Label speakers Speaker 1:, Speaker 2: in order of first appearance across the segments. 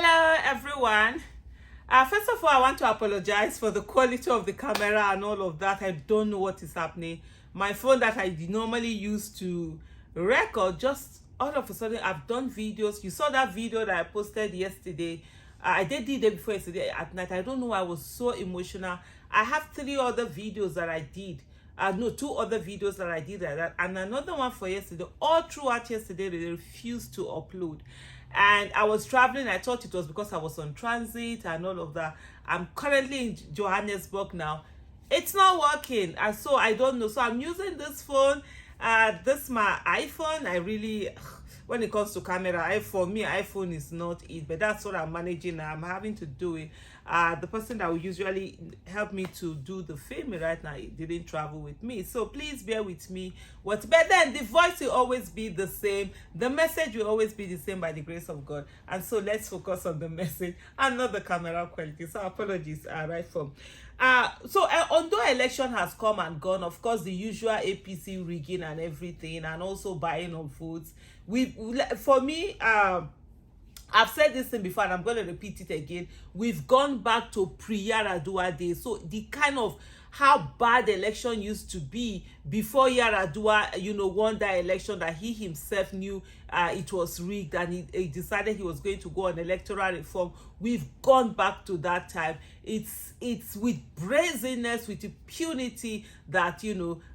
Speaker 1: Hello everyone. First of all, I want to apologize for the quality of the camera and all of that. I don't know what is happening. My phone that I normally use to record, just all of a sudden I've done videos. You saw that video that I posted yesterday. I did the day before yesterday at night. I don't know why I was so emotional. I have 3 other videos that I did. No, 2 other videos that I did like that, and another one for yesterday. All throughout yesterday, they refused to upload. And I was traveling. I thought it was because I was on transit and all of that. I'm currently in Johannesburg now. It's not working, and so I don't know. So I'm using this phone. This is my iPhone. I really, when it comes to camera, for me, iPhone is not it, but that's what I'm managing now. I'm having to do it. The person that will usually help me to do the filming right now didn't travel with me, so please bear with me. But then the voice will always be the same, the message will always be the same by the grace of God. And so let's focus on the message and not the camera quality. So apologies right from ONDO election has come and gone. Of course, the usual APC rigging and everything, and also buying of votes. For me, I've said this thing before and I'm going to repeat it again. We've gone back to pre-Yaradua days. So the kind of how bad the election used to be before Yaradua, won that election, that he himself knew it was rigged, and he decided he was going to go on electoral reform. We've gone back to that time. It's with brazenness, with impunity that,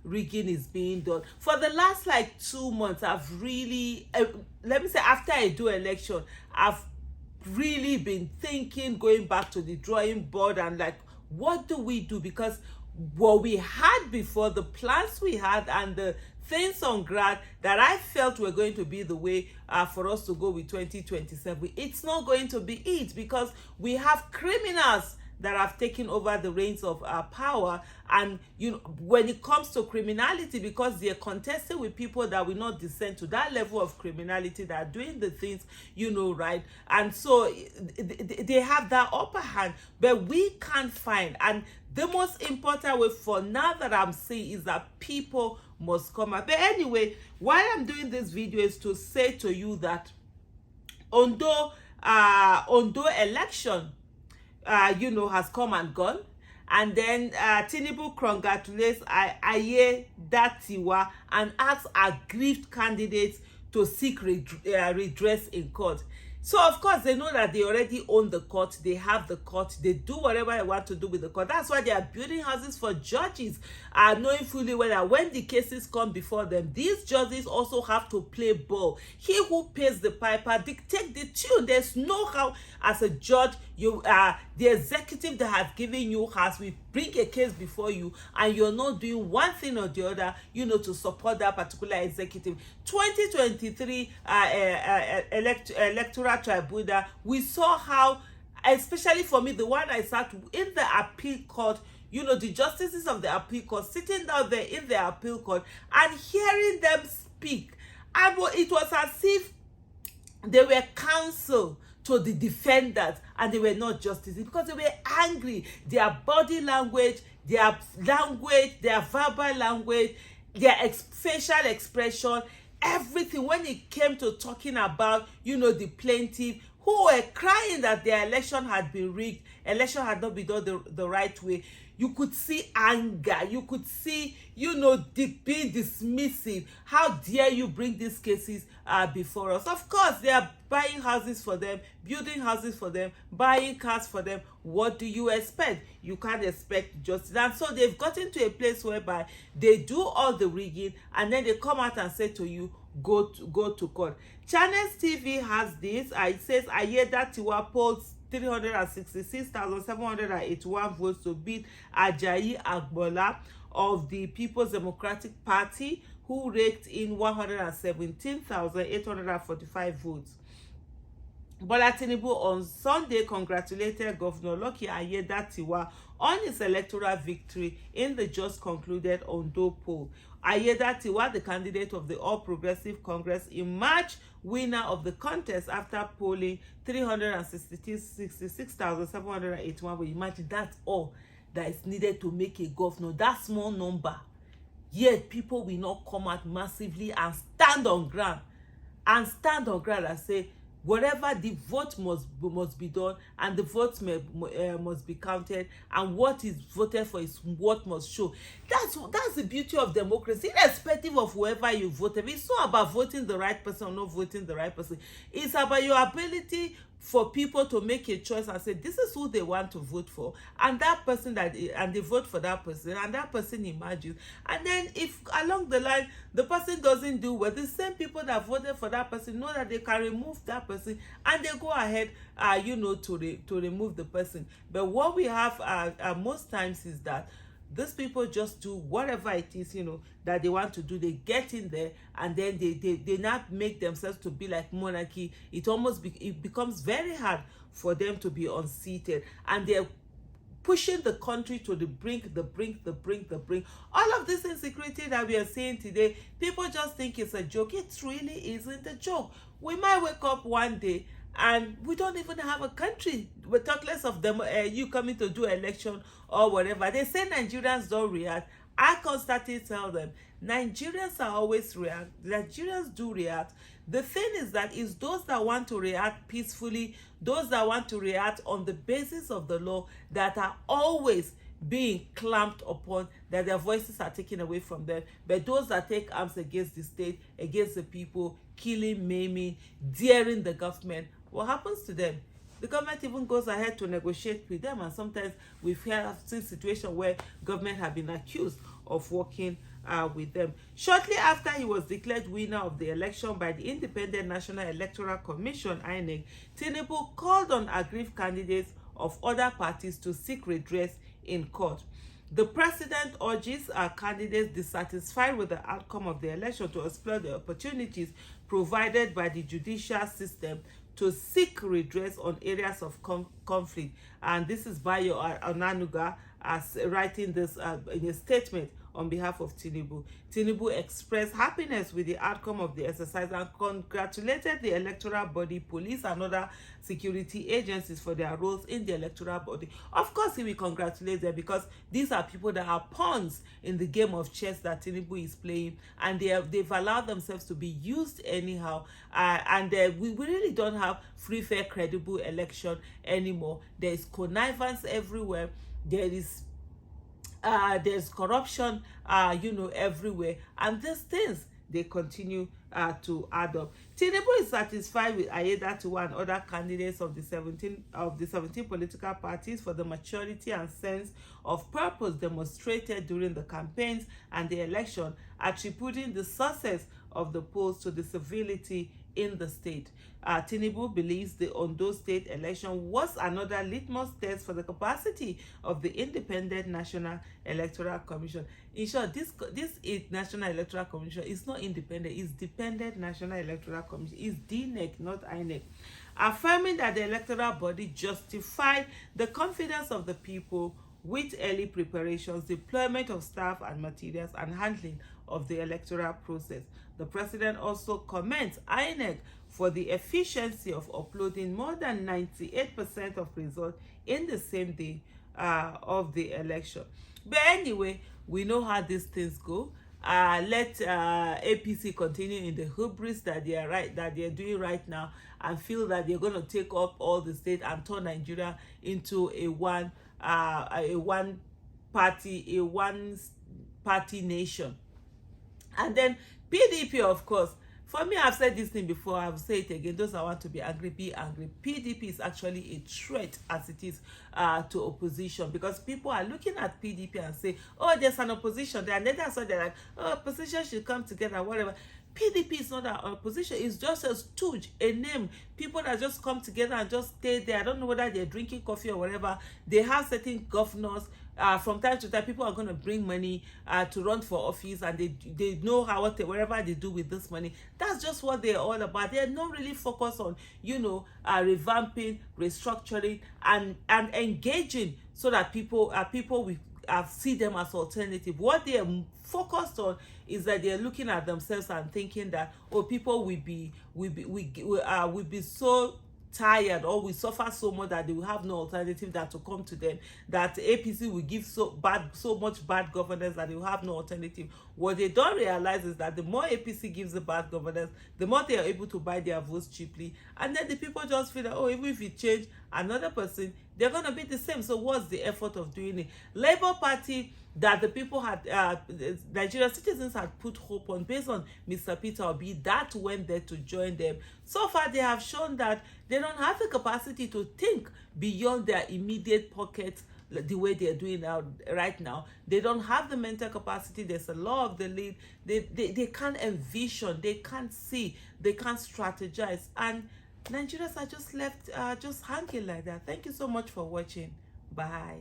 Speaker 1: rigging is being done. For the last 2 months, I've really, let me say, after I do election, I've really been thinking, going back to the drawing board and what do we do? Because what we had before, the plans we had and the things on ground that I felt were going to be the way for us to go with 2027, it's not going to be it, because we have criminals that have taken over the reins of power. And when it comes to criminality, because they're contesting with people that will not descend to that level of criminality, that are doing the things right, and so they have that upper hand. But we can't find, and the most important way for now that I'm saying is that people must come up. But anyway, why I'm doing this video is to say to you that ONDO election has come and gone. And then Tinubu congratulates Ayedatiwa and asks aggrieved candidates to seek redress in court. So, of course, they know that they already own the court. They have the court. They do whatever they want to do with the court. That's why they are building houses for judges, knowing fully well that when the cases come before them, these judges also have to play ball. He who pays the piper dictate the tune. There's no how, as a judge, the executive that has given you will bring a case before you, and you're not doing one thing or the other, to support that particular executive. 2023 electoral tribunal, we saw how, especially for me, the one I sat in the appeal court, the justices of the appeal court, sitting down there in the appeal court and hearing them speak, and it was as if they were counsel to the defendants, and they were not justices, because they were angry. Their body language, their verbal language, their facial expression, everything, when it came to talking about, the plaintiff, who were crying that their election had been rigged, election had not been done the right way, you could see anger. You could see, being dismissive. How dare you bring these cases before us? Of course, they are buying houses for them, building houses for them, buying cars for them. What do you expect? You can't expect justice. And so they've gotten to a place whereby they do all the rigging, and then they come out and say to you, go to court. Channels TV has this. It says Ayedatiwa polls 366,781 votes to beat Ajayi Agbola of the People's Democratic Party, who raked in 117,845 votes. Bola Tinubu on Sunday congratulated Governor Lucky Ayedatiwa on his electoral victory in the just concluded ONDO poll. Ayedatiwa, the candidate of the All Progressive Congress, emerged winner of the contest after polling 366,781. But imagine, that's all that is needed to make a governor. That small number. Yet people will not come out massively and stand on ground and say, whatever the vote must be done, and the votes must be counted, and what is voted for is what must show. That's the beauty of democracy, irrespective of whoever you voted. It's not about voting the right person or not voting the right person. It's about your ability for people to make a choice and say this is who they want to vote for, and that person and they vote for that person, and that person emerges. And then if along the line the person doesn't do well, the same people that voted for that person know that they can remove that person, and they go ahead to remove the person. But what we have most times is that these people just do whatever it is that they want to do. They get in there, and then they not make themselves to be like monarchy. It becomes very hard for them to be unseated, and they're pushing the country to the brink. All of this insecurity that we are seeing today, people just think it's a joke. It really isn't a joke. We might wake up one day and we don't even have a country. We talk less of them, you coming to do election or whatever. They say Nigerians don't react. I constantly tell them Nigerians are always react. Nigerians do react. The thing is that it's those that want to react peacefully, those that want to react on the basis of the law, that are always being clamped upon, that their voices are taken away from them. But those that take arms against the state, against the people, killing, maiming, daring the government, what happens to them? The government even goes ahead to negotiate with them, and sometimes we've seen situations where government have been accused of working with them. Shortly after he was declared winner of the election by the Independent National Electoral Commission, INEC, Tinubu called on aggrieved candidates of other parties to seek redress in court. The president urges candidates dissatisfied with the outcome of the election to explore the opportunities provided by the judicial system to seek redress on areas of conflict. And this is Bayo Onanuga as writing this in a statement on behalf of Tinubu. Tinubu expressed happiness with the outcome of the exercise and congratulated the electoral body, police, and other security agencies for their roles in the electoral body. Of course, he will congratulate them, because these are people that are pawns in the game of chess that Tinubu is playing, and they've allowed themselves to be used anyhow. We really don't have free, fair, credible election anymore. There is connivance everywhere. There's corruption, everywhere, and these things, they continue to add up. Tinubu is satisfied with Ayedatiwa and other candidates of the 17 political parties for the maturity and sense of purpose demonstrated during the campaigns and the election, attributing the success of the polls to the civility in the state. Tinubu believes the ONDO state election was another litmus test for the capacity of the Independent National Electoral Commission. In short, this National Electoral Commission is not independent, it's Dependent National Electoral Commission. It's DNEC, not INEC. Affirming that the electoral body justified the confidence of the people with early preparations, deployment of staff and materials, and handling of the electoral process. The president also commends INEC for the efficiency of uploading more than 98% of results in the same day of the election. But anyway, we know how these things go. Let APC continue in the hubris that they are doing right now, and feel that they're going to take up all the state and turn Nigeria into a one party nation. And then PDP, of course. For me, I've said this thing before, I will say it again. Those that want to be angry, be angry. PDP is actually a threat as it is to opposition, because people are looking at PDP and say, oh, there's an opposition there. And then that's why they're like, oh, opposition should come together, whatever. PDP is not an opposition. It's just a stooge, a name. People that just come together and just stay there. I don't know whether they're drinking coffee or whatever. They have certain governors. From time to time, people are going to bring money to run for office, and they know whatever they do with this money. That's just what they're all about. They're not really focused on, revamping, restructuring, and engaging so that people will see them as alternative. What they are focused on is that they're looking at themselves and thinking that, oh, people will be so tired or will suffer so much that they will have no alternative than to come to them, that APC will give so much bad governance that they will have no alternative. What they don't realize is that the more APC gives the bad governance, the more they are able to buy their votes cheaply, and then the people just feel that, oh, even if you change another person, they're going to be the same. So what's the effort of doing it? Labour Party, that the people had, Nigerian citizens had put hope on based on Mr. Peter Obi, that went there to join them. So far, they have shown that they don't have the capacity to think beyond their immediate pockets the way they're doing right now. They don't have the mental capacity. There's a law of the lead. They can't envision, they can't see, they can't strategize. And Nigerians are just left just hanging like that. Thank you so much for watching. Bye.